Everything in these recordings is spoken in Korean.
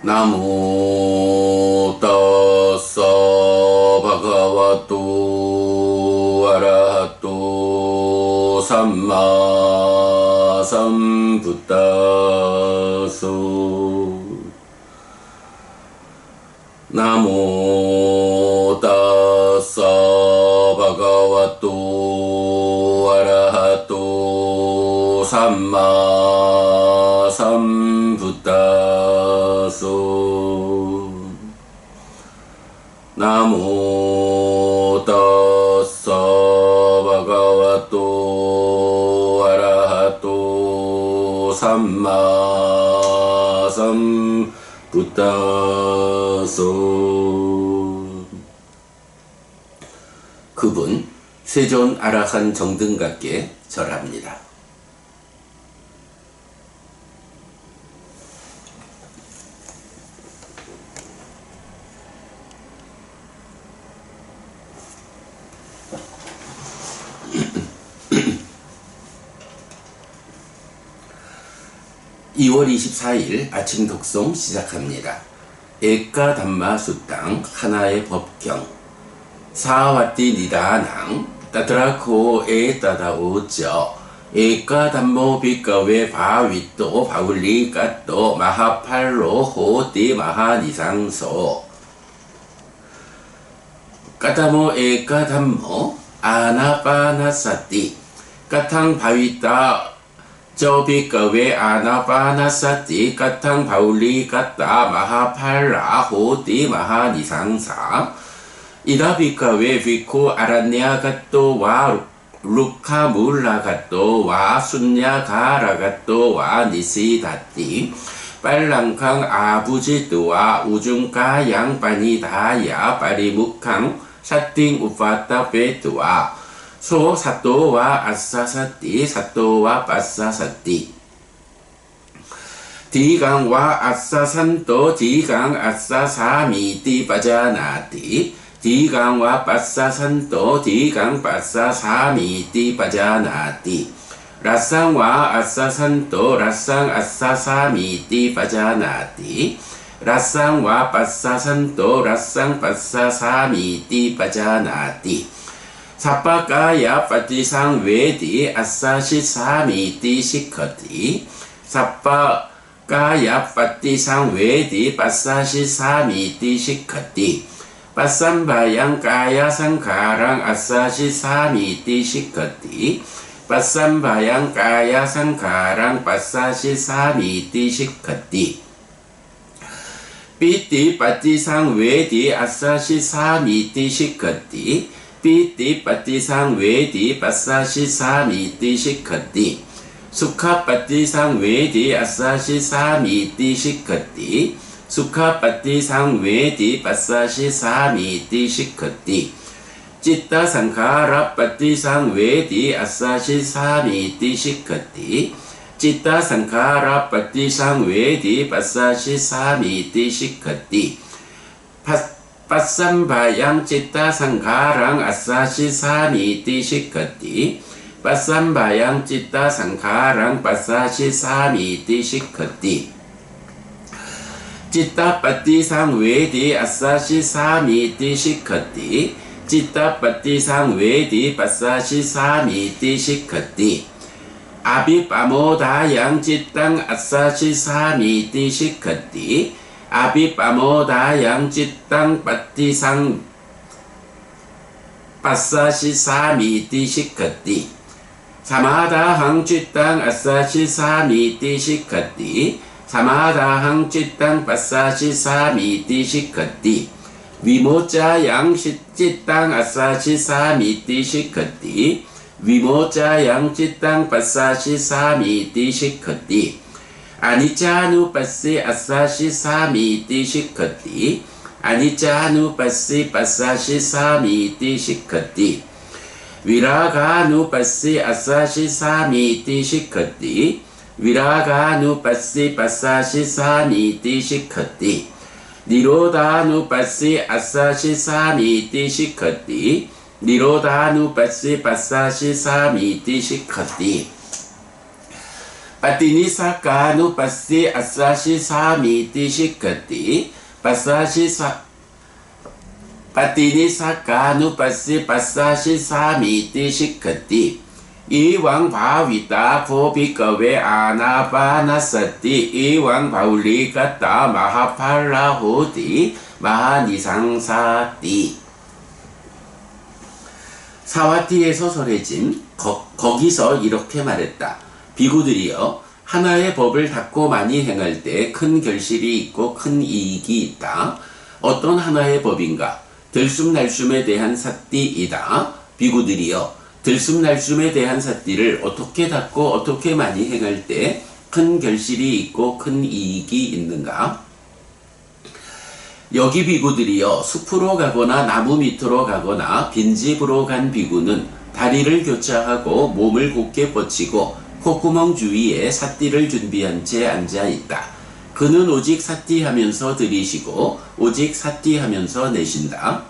나모 따사 바가와또 아라하또 삼마 삼부타소 나모 따사 바가와또 아라하또 삼마 삼부타소 나모 따사 바가와또 아라하또 삼마 삼부타소. 그분 세존 아라한 정등각께 절합니다. (2월 24일) 아침 독송 시작합니다. 에까 담마 수땅 하나의 법경 사와띠 니다낭 따드라코 에 따다오쩌 에까 담모 비까웨 바위또 바울리 까또 마하팔로 호띠 마하니상소 까타모 에까 담모 아나파나사띠 까탕 바위따 저비까웨 아나파나사띠 까탕 바울리 까따 마하팔라 호띠 마하니상사 이다비까웨 비코 아란냐 갓도 와 루카 물라 갓도 와 순냐 가라 갓도 와 니시다띠 빨랑캉 아부지뚜와 우중가 양빠니다야 빠리묵캉 샤띵 우파따 베뚜와 소 사또와 아싸사띠 사또와 빠싸사띠 디강와 아싸산또 디강 아싸사미띠 빠자나띠 디강와 빠싸산또 디강 빠싸사미띠 빠자나띠 라쌍와 아싸산또 라쌍 아싸사미띠 빠자나띠 라쌍와 빠싸산또 라쌍 빠싸사미띠 빠자나띠 사빠까야 빠띠상 외디 아싸시 사미띠 시커띠 사빠까야 빠띠상 외디 빠싸시 사미띠 시커띠 빠쌈바양 까야 상가랑 아싸시 사미띠 시커띠 빠쌈바양 까야 상가랑 빠싸시 사미띠 시커띠 삐띠 빠띠상 외디 아싸시 사미띠 시커띠 삐띠 빠띠상 외디 빠싸시 사미띠 시커띠 수카 빠띠상 외디 아싸시 사미띠 시커띠 수카 빠띠상 외디 빠싸시 사미띠 시커띠 찌따 상카라 빠띠상 외디 아싸시 사미띠 시커띠 찌따 상카라 빠띠상 외디 빠싸시 사미띠 시커띠 빠쌈바양 찌따 상카랑 아싸시 사미띠 시커띠 빠쌈바양 찌따 상카랑 빠싸시 사미띠 시커띠 찌따 빠띠상 외디 아싸시 사미띠 시커띠 찌따 빠띠상 외디 빠싸시 사미띠 시커띠 아비 빠모다양 찌땅 아싸시 사미띠 시커띠 아비 빠모다양 찌땅 빠띠상 빠싸시 사미띠 시커띠 사마다항 찌땅 아싸시 사미띠 시커띠 사마다항 찌땅 빠싸시 사미띠 시커띠 위모자양 찌땅 아싸시 사미띠 시커띠 위모자양 찌땅 빠싸시 사미띠 시커띠 아니짜누 빠시 아싸시 사미띠 시커띠 아니짜누 빠시 빠싸시 사미띠 시커띠 위라가누 빠시 아싸시 사미띠 시커띠 위라가누 빠시 빠싸시 사미띠 시커띠 니로다누 빠시 아싸시 사미띠 시커띠 니로다누 빠시 빠싸시 사미띠 시커띠 빠띠니사까누빠시 아사시 사미띠 시카띠 빠사시 빠띠니사까누빠시 빠사시 사미띠 시카띠 이왕 바위다 고비꺼웨 아나바나사띠 이왕 바울리가따 마하팔라호띠 마하니상사띠. 사와띠에서 설해짐 거기서 이렇게 말했다. 비구들이여, 하나의 법을 닦고 많이 행할 때 큰 결실이 있고 큰 이익이 있다. 어떤 하나의 법인가? 들숨날숨에 대한 사띠이다. 비구들이여, 들숨날숨에 대한 사띠를 어떻게 닦고 어떻게 많이 행할 때 큰 결실이 있고 큰 이익이 있는가? 여기 비구들이여, 숲으로 가거나 나무 밑으로 가거나 빈집으로 간 비구는 다리를 교차하고 몸을 곧게 뻗치고 콧구멍 주위에 사띠를 준비한 채 앉아있다. 그는 오직 사띠하면서 들이쉬고 오직 사띠하면서 내쉰다.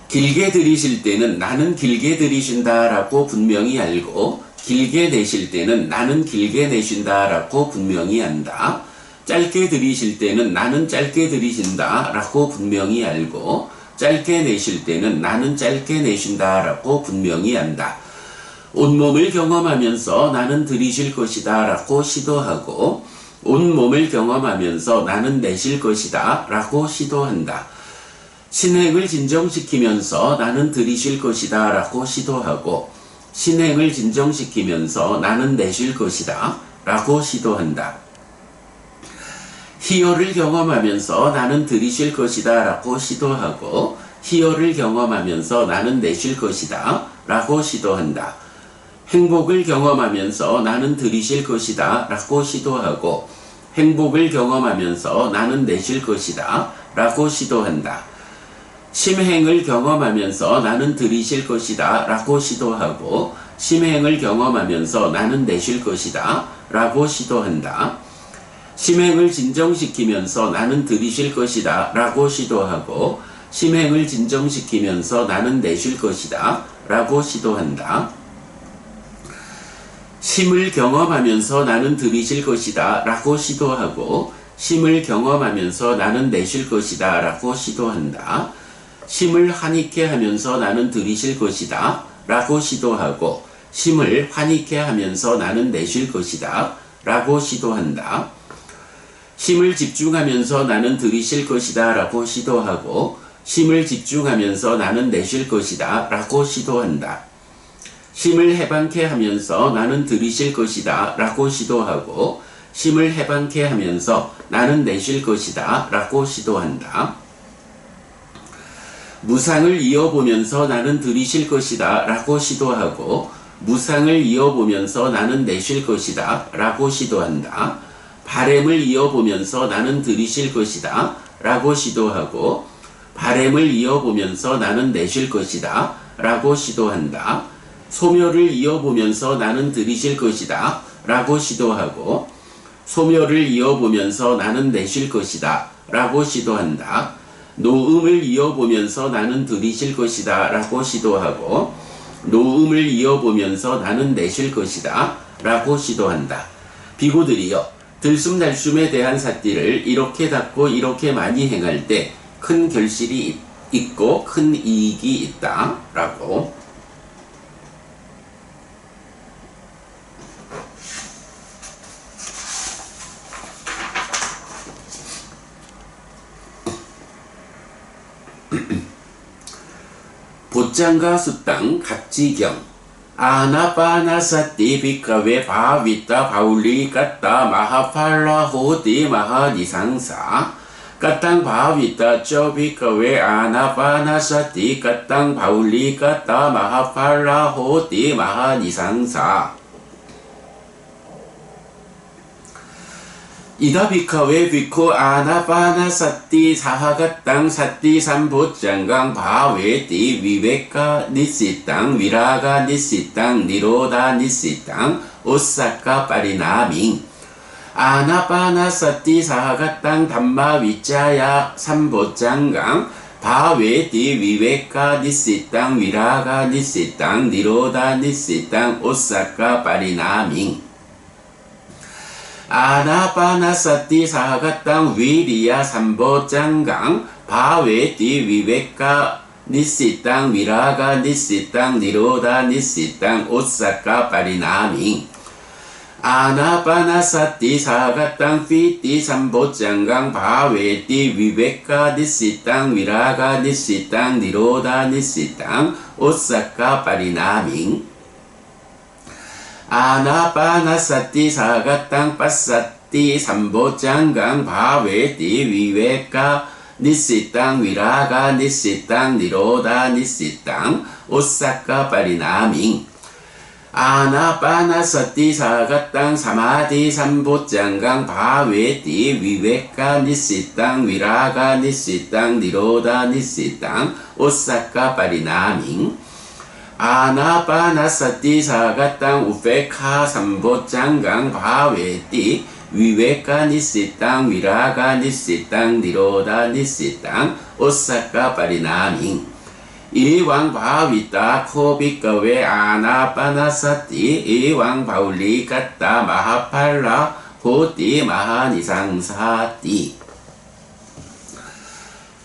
길게 들이쉴 때는 나는 길게 들이쉰다 라고 분명히 알고, 길게 내쉴 때는 나는 길게 내쉰다 라고 분명히 안다. 짧게 들이쉴 때는 나는 짧게 들이쉰다 라고 분명히 알고, 짧게 내쉴 때는 나는 짧게 내쉰다 라고 분명히 안다. 온몸을 경험하면서 나는 들이쉴 것이다 라고 시도하고, 온몸을 경험하면서 나는 내쉴 것이다 라고 시도한다. 신행을 진정시키면서 나는 들이쉴 것이다 라고 시도하고, 신행을 진정시키면서 나는 내쉴 것이다 라고 시도한다. 희열을 경험하면서 나는 들이쉴 것이다 라고 시도하고, 희열을 경험하면서 나는 내쉴 것이다 라고 시도한다. 행복을 경험하면서 나는 들이쉴 것이다 라고 시도하고, 행복을 경험하면서 나는 내쉴 것이다 라고 시도한다. 심행을 경험하면서 나는 들이쉴 것이다 라고 시도하고, 심행을 경험하면서 나는 내쉴 것이다 라고 시도한다. 심행을 진정시키면서 나는 들이쉴 것이다 라고 시도하고, 심행을 진정시키면서 나는 내쉴 것이다 라고 시도한다. 심을 경험하면서 나는 들이쉴 것이다 라고 시도하고, 심을 경험하면서 나는 내쉴 것이다 라고 시도한다. 심을 환희케 하면서 나는 들이쉴 것이다 라고 시도하고, 심을 환희케 하면서 나는 내쉴 것이다 라고 시도한다. 심을 집중하면서 나는 들이쉴 것이다 라고 시도하고, 심을 집중하면서 나는 내쉴 것이다 라고 시도한다. 심을 해방케 하면서 나는 들이쉴 것이다 라고 시도하고, 심을 해방케 하면서 나는 내쉴 것이다 라고 시도한다. 무상을 이어보면서 나는 들이쉴 것이다 라고 시도하고, 무상을 이어보면서 나는 내쉴 것이다 라고 시도한다. 바램을 이어보면서 나는 들이쉴 것이다 라고 시도하고, 바램을 이어보면서 나는 내쉴 것이다 라고 시도한다. 소멸을 이어보면서 나는 들이쉴 것이다 라고 시도하고, 소멸을 이어보면서 나는 내쉴 것이다 라고 시도한다. 노음을 이어보면서 나는 들이쉴 것이다 라고 시도하고, 노음을 이어보면서 나는 내쉴 것이다 라고 시도한다. 비구들이여, 들숨날숨에 대한 사띠를 이렇게 닦고 이렇게 많이 행할 때 큰 결실이 있고 큰 이익이 있다 라고. 보짱가 수땅 각지경 아나빠나사띠 비카웨 바위따 바울리 까따 마하팔라 호띠 마하니상사 까땅 바위따 쩌 비카웨 아나빠나사띠 까땅 바울리 까따 마하팔라 호띠 마하니상사. 이다 비카웨 비코 아나빠나사띠 사하가땅 사띠 삼보짱강 바웨띠 위베카 니시땅 위라가 니시땅 니로다 니시땅 오사카 파리나밍. 아나빠나사띠 사하가땅 담마 위짜야 삼보짱강 바웨띠 위베카 니시땅 위라가 니시땅 니로다 니시땅 오사카 파리나밍. 아나파나사티 사가땅 위리야 삼보장강 바웨티 위베카 니시땅 위라가 니시땅 니로다 니시땅 오사카 파리나밍 아나파나사티 사가땅 피티 삼보장강 바웨티 위베카 니시땅 위라가 니시땅 니로다 니시땅 오사카 파리나밍 아나파나사티 사가땅 빠사티 삼보장강 바웨티 위베카 니시땅 위라가 니시땅 니로다 니시땅 오사카 파리나밍 아나파나사티 사가땅 사마디 삼보장강 바웨티 위베카 니시땅 위라가 니시땅 니로다 니시땅 오사카 파리나밍 아나파나사티 사가땅 우페카 삼보장강 바웨티 위베카 니시땅 위라가 니시땅 니로다 니시땅 오사카 파리나밍 이왕 바위따 코비꺼웨 아나파나사티 이왕 바울리 갔다 마하팔라 호띠 마하니상사띠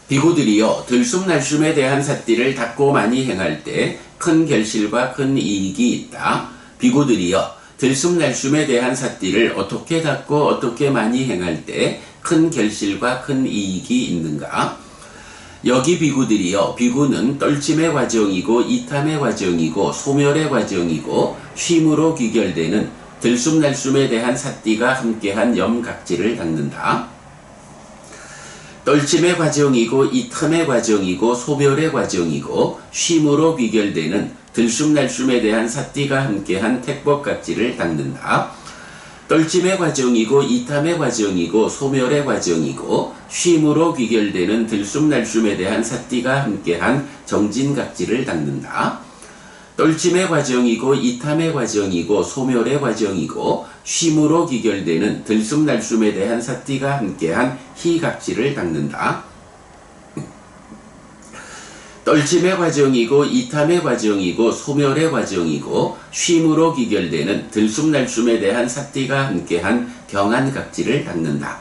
비구들이여 들숨날숨에 대한 사띠를 닦고 많이 행할 때 큰 결실과 큰 이익이 있다. 비구들이여 들숨날숨에 대한 사띠를 어떻게 닦고 어떻게 많이 행할 때 큰 결실과 큰 이익이 있는가? 여기 비구들이여 비구는 떨침의 과정이고 이탐의 과정이고 소멸의 과정이고 쉼으로 귀결되는 들숨날숨에 대한 사띠가 함께한 염각지를 닦는다. 떨침의 과정이고 이탐의 과정이고 소멸의 과정이고 쉼으로 귀결되는 들숨날숨에 대한 사띠가 함께한 택법각지를 닦는다. 떨침의 과정이고 이탐의 과정이고 소멸의 과정이고 쉼으로 귀결되는 들숨날숨에 대한 사띠가 함께한 정진각지를 닦는다. 떨침의 과정이고 이탐의 과정이고 소멸의 과정이고 쉼으로 귀결되는 들숨날숨에 대한 사띠가 함께한 희각지를 닦는다. 떨침의 과정이고 이탐의 과정이고 소멸의 과정이고 쉼으로 귀결되는 들숨날숨에 대한 사띠가 함께한 경안각지를 닦는다.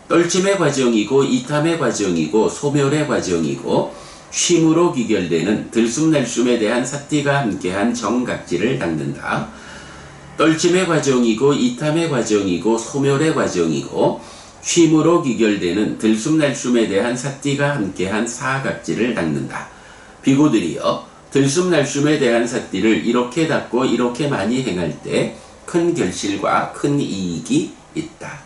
떨침의 과정이고 이탐의 과정이고 소멸의 과정이고 쉼으로 귀결되는 들숨날숨에 대한 사띠가 함께한 정각지를 닦는다. 떨침의 과정이고 이탐의 과정이고 소멸의 과정이고 쉼으로 귀결되는 들숨날숨에 대한 사띠가 함께한 사각지를 닦는다. 비구들이여 들숨날숨에 대한 사띠를 이렇게 닦고 이렇게 많이 행할 때 큰 결실과 큰 이익이 있다.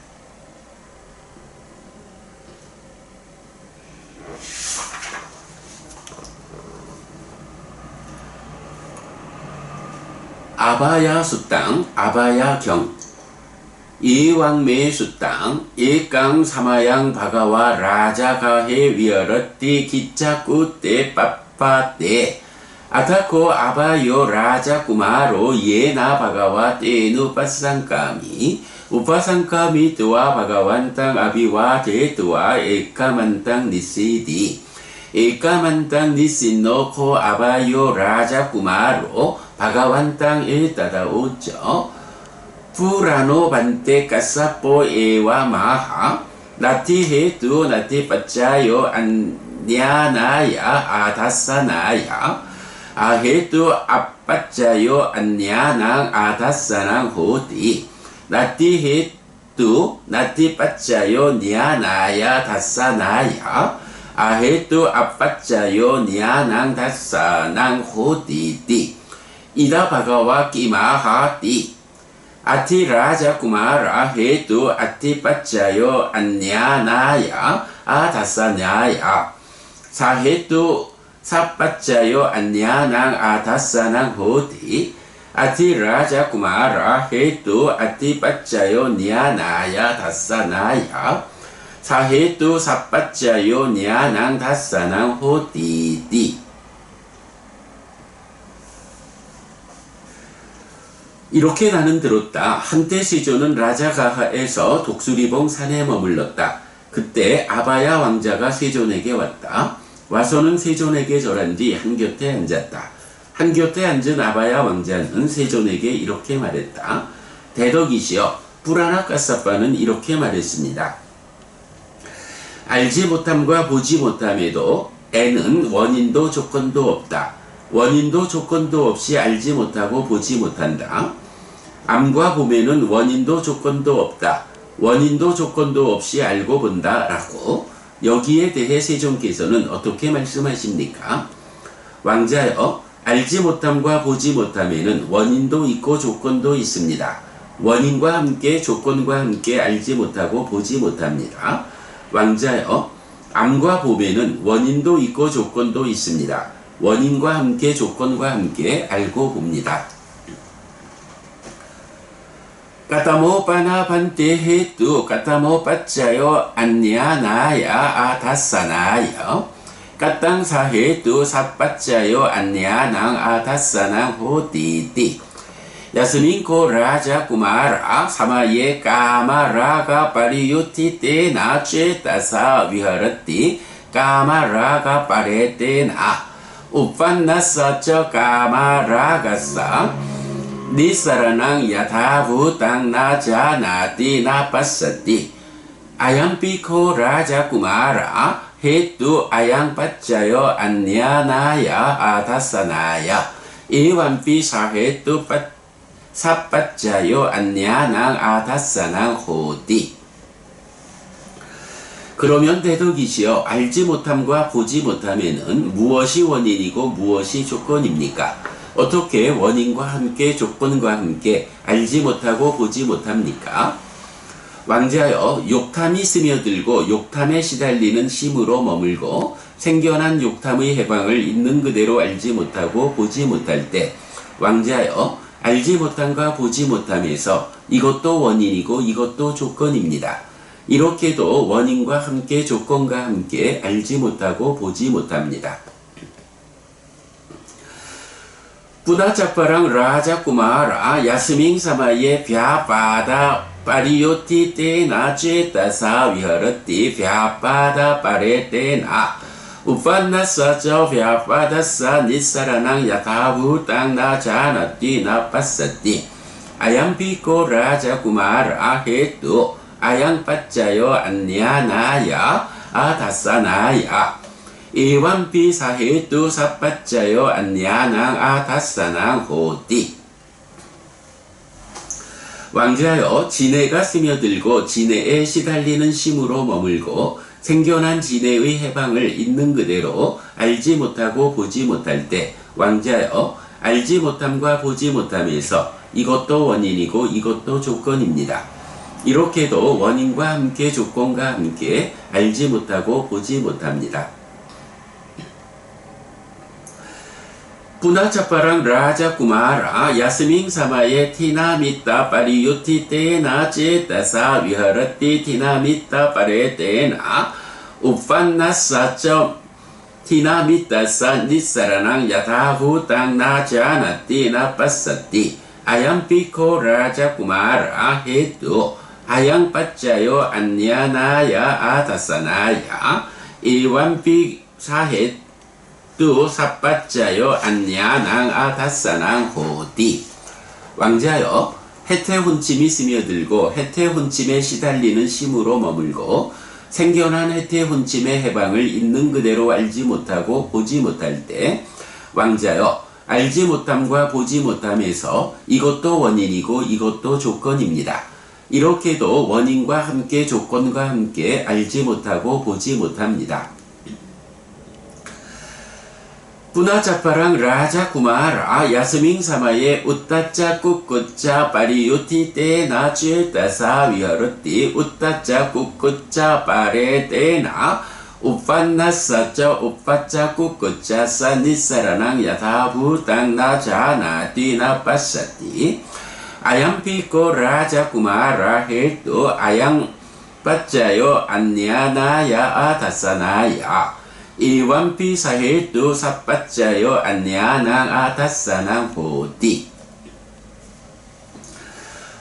아바야 수땅 아바야 경 이왕매 수땅 예강 사마양 바가와 라자가해 위어러띠 기차꾸떼 빠빠떼 아타코 아바요 라자 구마로 예나 바가와 떼누 빠상까미 우파상까미 뜨와 바가완땅 아비와 제뜨와 에까만땅 니시디 에까만땅 니시노코 아바요 라자 구마로 바가완땅 에따다오죠 Purano bante kasapo ewa maha nati hetu nati pacayo anyanaya atasanaya ahetu apacayo anyanang atasanang hoti nati hetu nati pacayo nyanaya tasanaya ahetu apacayo nyanang tasanang hoti ti ida bhagawa kimaha ti Ati raja kumara hetu ati pacayo anyanaya atasanaya sa hetu sa pacayo anyanang atasanang hoti ati raja kumara hetu ati pacayo nyanaya tasanaya sa hetu sa pacayo nyanang tasanang hoti ti 이렇게 나는 들었다. 한때 세조는 라자가하에서 독수리봉 산에 머물렀다. 그때 아바야 왕자가 세존에게 왔다. 와서는 세존에게 절한 뒤 한곁에 앉았다. 한곁에 앉은 아바야 왕자는 세존에게 이렇게 말했다. 대덕이시여, 뿌라나카사빠는 이렇게 말했습니다. 알지 못함과 보지 못함에도 N은 원인도 조건도 없다. 원인도 조건도 없이 알지 못하고 보지 못한다. 암과 봄에는 원인도 조건도 없다. 원인도 조건도 없이 알고 본다. 라고 여기에 대해 세종께서는 어떻게 말씀하십니까? 왕자여, 알지 못함과 보지 못함에는 원인도 있고 조건도 있습니다. 원인과 함께 조건과 함께 알지 못하고 보지 못합니다. 왕자여, 암과 봄에는 원인도 있고 조건도 있습니다. 원인과 함께 조건과 함께 알고 봅니다. Katamo panapante hetu katamo paccayo annyanaya atassanaya katang sa hetu sapaccayo annyanang atassanang hotiti Yasmin ko raja kumara samaye kama raga pariyuti te na cetasa viharati kama raga parete na uppannasa ca kama ragasa Nisaranang yathavutang na janati na passati Ayampi ko raja kumara hetu ayang paccayo annyanaya atasanaya Iwampi sa hetu sapaccayo annyanang atasanang hoti 그러면 대덕이시여 알지 못함과 보지 못함에는 무엇이 원인이고 무엇이 조건입니까? 어떻게 원인과 함께 조건과 함께 알지 못하고 보지 못합니까? 왕자여, 욕탐이 스며들고 욕탐에 시달리는 심으로 머물고 생겨난 욕탐의 해방을 있는 그대로 알지 못하고 보지 못할 때 왕자여, 알지 못함과 보지 못함에서 이것도 원인이고 이것도 조건입니다. 이렇게도 원인과 함께 조건과 함께 알지 못하고 보지 못합니다. Punacapparang Raja Kumara Yasming Samaye Vyapada Pariyoti Te Na Cetasa Viharati Vyapada Parete Na Uppannasa Ca Vyapadasa Nisaranang Yathavutang Na Janati Na Passati Ayampi ko Raja Kumara Hetu Ayang Paccayo Annyanaya Atasanaya Iwampi sahetu sapaccayo annyanang atasanang hoti 왕자여, 진해가 스며들고 진해에 시달리는 심으로 머물고 생겨난 진해의 해방을 있는 그대로 알지 못하고 보지 못할 때 왕자여, 알지 못함과 보지 못함에서 이것도 원인이고 이것도 조건입니다. 이렇게도 원인과 함께 조건과 함께 알지 못하고 보지 못합니다. Punacapparang Raja Kumara Yasming Samaye Tinamitta Pariyuti Te Na Cetasa Viharati Tinamitta Parete Na Uppannasa Ca Tinamittasa Nisaranang Yathavutang Na Janati Na Passati Ayampi ko Raja Kumara Hetu Ayang Paccayo Annyanaya Atasanaya Iwampi sahet 또 삿바짜요 annyanang atasanang hoti 왕자여, 해태혼침이 스며들고 해태혼침에 시달리는 심으로 머물고 생겨난 해태혼침의 해방을 있는 그대로 알지 못하고 보지 못할 때 왕자여, 알지 못함과 보지 못함에서 이것도 원인이고 이것도 조건입니다. 이렇게도 원인과 함께 조건과 함께 알지 못하고 보지 못합니다. Punacapparang Raja Kumara Yasming Samaye Uttacca Kukkutca Pariyuti Te Na Cetasa Viharati Uttacca Kukkutca Parete Na Uppannasa Ca Uppacca Kukkutca Sa Nisaranang Yathavutang Na Janati Na Passati Ayampi ko Raja Kumara Hetu Ayang Paccayo Annyanaya Atasanaya Iwampi sahetu sapaccayo annyanang atasanang hoti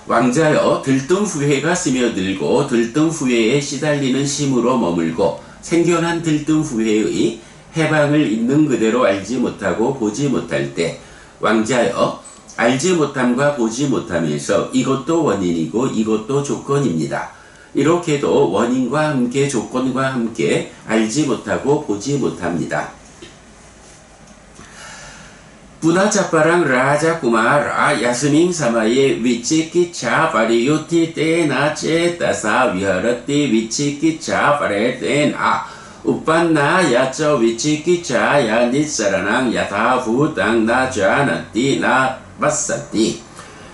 왕자여, 들뜸후회가 스며들고 들뜸후회에 시달리는 심으로 머물고 생겨난 들뜸후회의 해방을 있는 그대로 알지 못하고 보지 못할 때 왕자여, 알지 못함과 보지 못함에서 이것도 원인이고 이것도 조건입니다. 이렇게도 원인과 함께 조건과 함께 알지 못하고 보지 못합니다. Punacapparang raja kumara yasming samaye vicikicca pariyutti tena cetasa viharati vicikicca paretena uppanna yaca vicikicca ya nissaranang yatha bhutang na janati na passati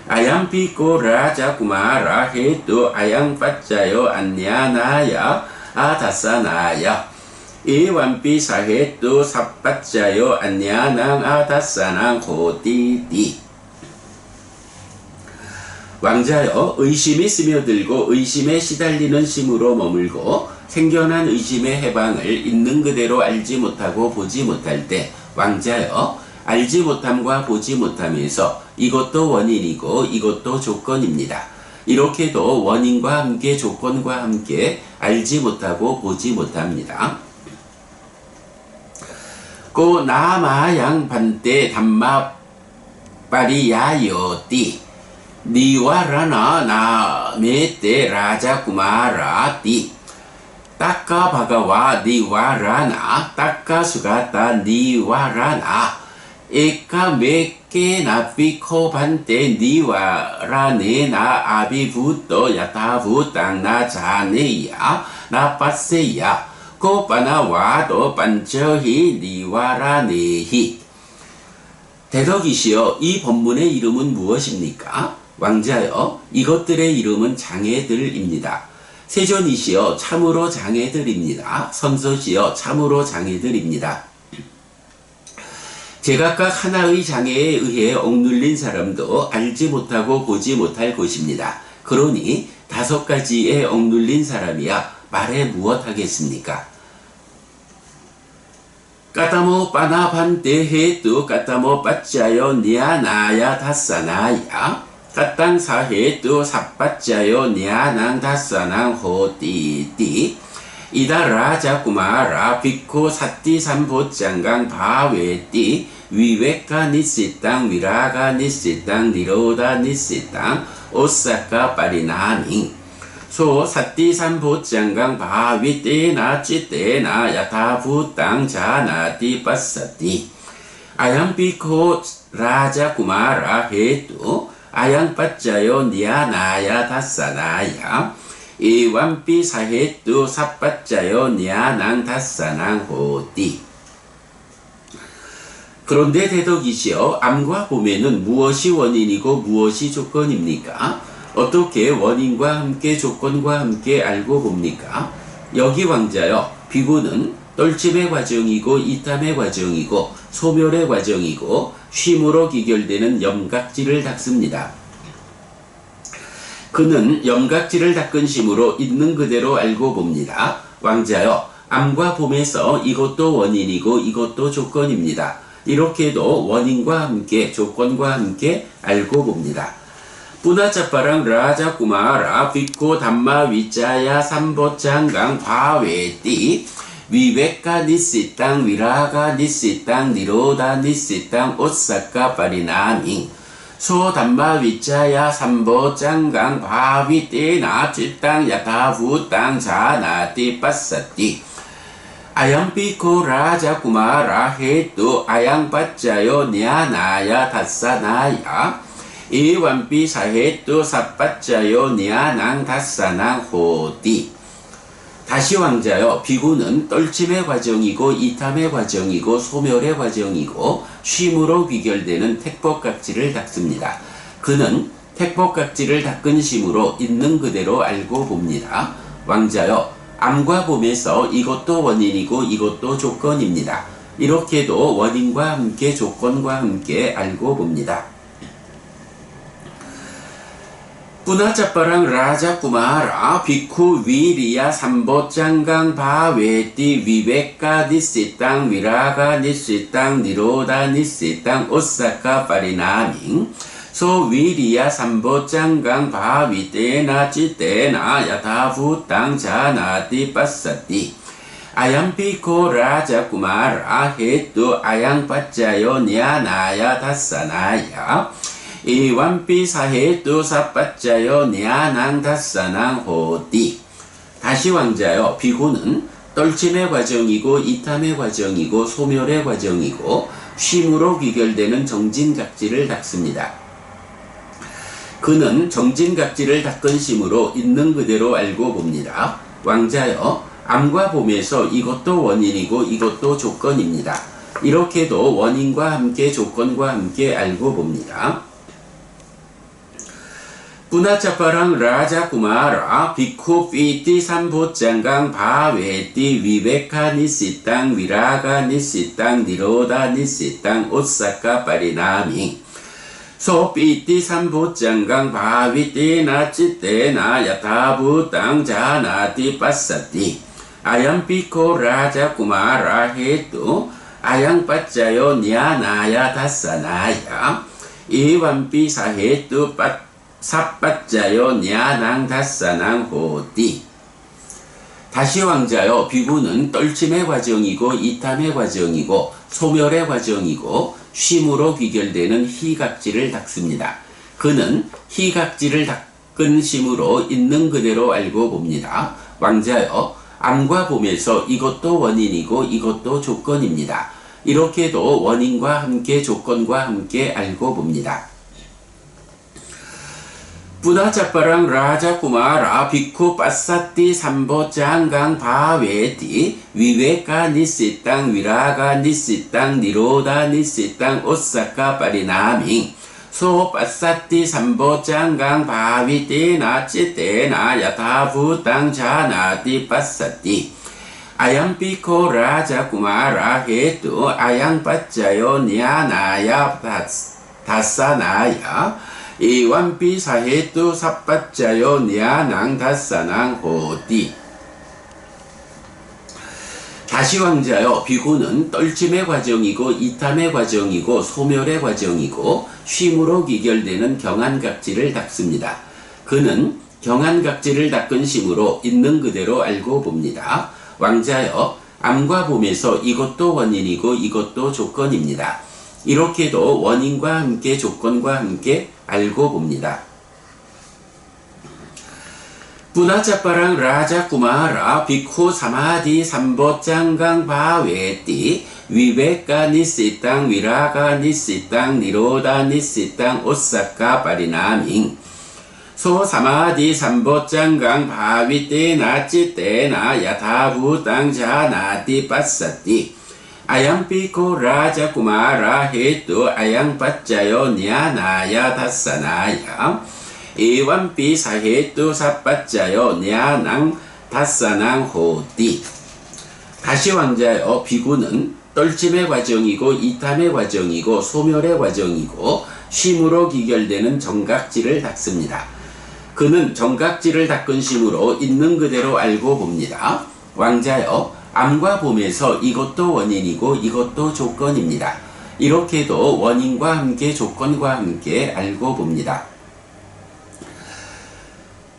ayam piko raja kumara hetu ayang paccayo annyanaya atasanaya Iwampi sahetu sappaccayo annyanang 아다사낭 호띠띠. 왕자여, 의심이 스며들고 의심에 시달리는 심으로 머물고 생겨난 의심의 해방을 있는 그대로 알지 못하고 보지 못할 때 왕자여, 알지 못함과 보지 못함에서 이것도 원인이고 이것도 조건입니다. 이렇게도 원인과 함께 조건과 함께 알지 못하고 보지 못합니다. 고 나마양 반대 담마 파리야요띠 니와라나 나 메떼 라자 구마라띠 따까 바가와 니와라나 따까 수가따 니와라나 에까 메케 나피코 반대 니와라네나 아비부또 야타부땅 나 자네야 나 빠세야 꼬빠나와도 반저히 니와라네히. 대덕이시여, 이 법문의 이름은 무엇입니까? 왕자여, 이것들의 이름은 장애들입니다. 세존이시여, 참으로 장애들입니다. 선서시여, 참으로 장애들입니다. 제각각 하나의 장애에 의해 억눌린 사람도 알지 못하고 보지 못할 것입니다. 그러니 5가지에 억눌린 사람이야 말해 무엇하겠습니까? 까따모 빠나반대해도 까따모 빠짜요 니아나야 다사나야 까땅 사해도 삽빠짜요 니아낭 다사낭 호띠띠 이다라자 구마라 비코 사띠 삼보장강 바웨띠 위웨카 니시땅 위라가 니시땅 니로다 니시땅 오사카 파리나밍 소 사띠삼보장강 바위떼나 찌떼나 야타부땅 자나띠 빠사띠 아양비코 라자 구마라 해도 아양빠짜요 니아나야 다사나야 이완비 사해도 삽빠짜요 니아낭 다사낭 호띠. 그런데 대덕이시여, 암과 봄에는 무엇이 원인이고 무엇이 조건입니까? 어떻게 원인과 함께 조건과 함께 알고 봅니까? 여기 왕자여, 비구는 떨침의 과정이고 이탐의 과정이고 소멸의 과정이고 쉼으로 기결되는 염각지를 닦습니다. 그는 염각지를 닦은 심으로 있는 그대로 알고 봅니다. 왕자여, 암과 봄에서 이것도 원인이고 이것도 조건입니다. 이렇게도 원인과 함께 조건과 함께 알고 봅니다. Punacapparang raja kumara 비코 담마 위자야 삼보장강 바웨띠 위베카 니시땅 위라가 니시땅 니로다 니시땅 오사카 파리나밍 소 담마 위자야 삼보장강 바위떼나 찌땅 야타부땅 자나띠 빠사띠 아양비코 라자 구마라 해도 아양빠짜요 니아나야 다사나야 이완비 사해도 삽빠짜요 니아낭 다사낭 호띠. 다시 왕자여, 비구는 떨침의 과정이고 이탐의 과정이고 소멸의 과정이고 쉼으로 귀결되는 택법각지를 닦습니다. 그는 택법각지를 닦은 심으로 있는 그대로 알고 봅니다. 왕자여, 암과 봄에서 이것도 원인이고 이것도 조건입니다. 이렇게도 원인과 함께 조건과 함께 알고 봅니다. Punacapparang raja kumara 비쿠 위리야 삼보장강 바웨띠 위베카 니시땅 위라가 니시땅 니로다 니시땅 오사카 파리나밍 소 위리야 삼보장강 바위떼나 찌떼나 야타부땅 자나띠 빠사띠 아양비코 라자 구마라 해도 아양빠짜요 니아나야 다사나야 이완비 사해뚜 사빠짜요 냐낭 다사낭 호띠. 다시 왕자여, 비구는 떨침의 과정이고 이탐의 과정이고 소멸의 과정이고 쉼으로 귀결되는 정진각지를 닦습니다. 그는 정진각지를 닦은 심으로 있는 그대로 알고 봅니다. 왕자여, 암과 봄에서 이것도 원인이고 이것도 조건입니다. 이렇게도 원인과 함께 조건과 함께 알고 봅니다. 뿌나차파랑 라자 구마라 비쿠 피티 삼보장강 바웨티 위베카 니시땅 위라가 니시땅 니로다 니시땅 오사카 파리나미 소피티 삼보장강 바위티 나치테 나야타부 땅 자나티 빠사티 아얌피코 라자 구마라 헤뚜 아양 빠짜요 냐나야 다사나야 이완피 사헤뚜 빠 사빠짜요 냐낭 다사낭 호띠. 다시 왕자여, 비구는 떨침의 과정이고 이탐의 과정이고 소멸의 과정이고 쉼으로 귀결되는 희각지를 닦습니다. 그는 희각지를 닦은 심으로 있는 그대로 알고 봅니다. 왕자여, 암과 봄에서 이것도 원인이고 이것도 조건입니다. 이렇게도 원인과 함께 조건과 함께 알고 봅니다. 뿌나차파랑 라자 구마라 비쿠 빠사띠 삼보장강 바웨티 위웨카 니시땅 위라가 니시땅 니로다 니시땅 오사카 파리나밍 소 빠사띠 삼보장강 바위띠 나치떼 나야타부 땅 자나띠 빠사띠 아양피코 라자 구마라 헤뚜 아양 빠짜요 냐나야 다사나야 이완피 사해뚜 사빠짜요 냐낭 다사낭 호띠. 다시 왕자여, 비구는 떨침의 과정이고 이탐의 과정이고 소멸의 과정이고 쉼으로 귀결되는 경안각지를 닦습니다. 그는 경안각지를 닦은 심으로 있는 그대로 알고 봅니다. 왕자여, 암과 봄에서 이것도 원인이고 이것도 조건입니다. 이렇게도 원인과 함께 조건과 함께 알고 봅니다. 뿌나차파랑 라자 구마라 비쿠 사마디 삼보장강 바웨띠 위베카 니시땅 위라가 니시땅 니로다 니시땅 오사카 파리나밍 소 사마디 삼보장강 바위띠 나치떼 나야타부 땅 자나띠 빠사띠 아양피코 라자 구마라 헤뚜 아양 빠짜요 냐나야 다사나야 이완피 사헤뚜 사빠짜요 냐낭 다사낭 호띠. 다시 왕자여, 비구는 떨침의 과정이고 이탐의 과정이고 소멸의 과정이고 쉼으로 귀결되는 정각지를 닦습니다. 그는 정각지를 닦은 심으로 있는 그대로 알고 봅니다. 왕자여, 암과 봄에서 이것도 원인이고 이것도 조건입니다. 이렇게도 원인과 함께 조건과 함께 알고 봅니다.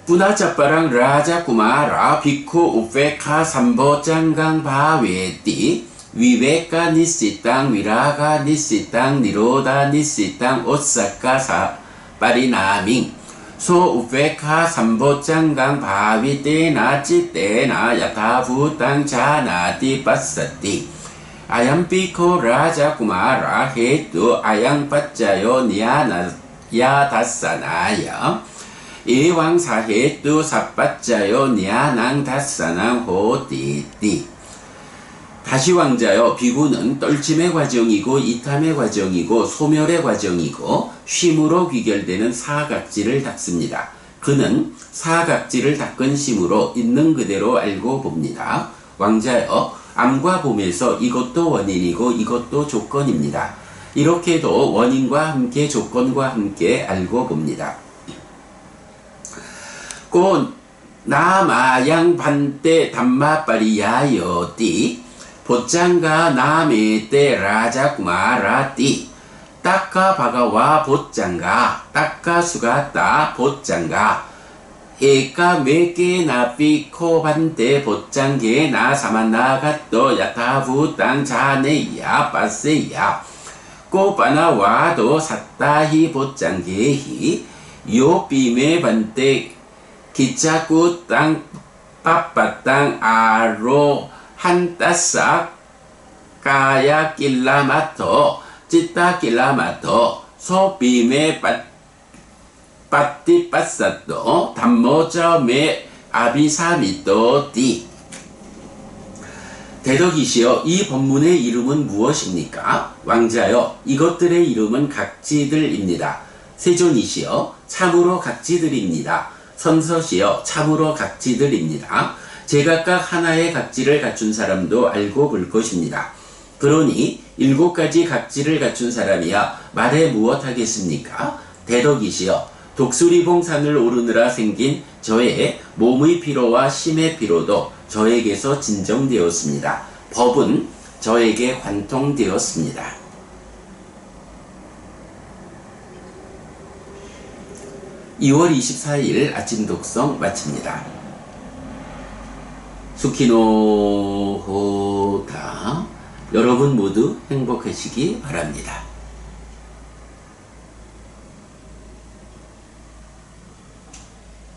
뿌나차파랑 라자 구마라 비쿠 우페카 삼보장강 바웨띠 위베카 니시땅 위라가 니시땅 니로다 니시땅 오사카 파리나밍 소 우페카 삼보장강 바위띠 나치떼 나야타부 땅 자나띠 빠사띠 아얌피코 라자 구마라 헤뚜 아양 빠짜요 냐나야 다사나야 이왕 사헤뚜 사빠짜요 냐낭 다사낭 호띠띠. 다시 왕자여, 비구는 떨침의 과정이고 이탐의 과정이고 소멸의 과정이고 쉼으로 귀결되는 사각지를 닦습니다. 그는 사각지를 닦은 심으로 있는 그대로 알고 봅니다. 왕자여, 암과 봄에서 이것도 원인이고 이것도 조건입니다. 이렇게도 원인과 함께 조건과 함께 알고 봅니다. 고 나마양 반때 담마빠리야여띠 보짱가 나메때 라자 구마라띠 따까 바가와 보짱가 따까 수가따 보짱가 에까 메케 나삐 코반때 보짱게 나 사만나가또 야타부 땅 자네야 빠세야 삭고 빠나 와도 삿다히 보짱게히 요비메 반대 기차구 땅 빠빠땅 아로 한따싹 까야 낄라마토 찌따 낄라마토 소비메 빠띠 빠싸또 담모저메 아비사미또 띠. 대덕이시여, 이 법문의 이름은 무엇입니까? 왕자여, 이것들의 이름은 각지들입니다. 세존이시여, 참으로 각지들입니다. 선서시여, 참으로 각지들입니다. 제각각 하나의 각지를 갖춘 사람도 알고 볼 것입니다. 그러니 7가지 각지를 갖춘 사람이야 말해 무엇하겠습니까? 대덕이시여, 독수리봉산을 오르느라 생긴 저의 몸의 피로와 심의 피로도 저에게서 진정되었습니다. 법은 저에게 관통되었습니다. (2월 24일) 아침 독성 마칩니다. 수키노호다. 여러분 모두 행복하시기 바랍니다.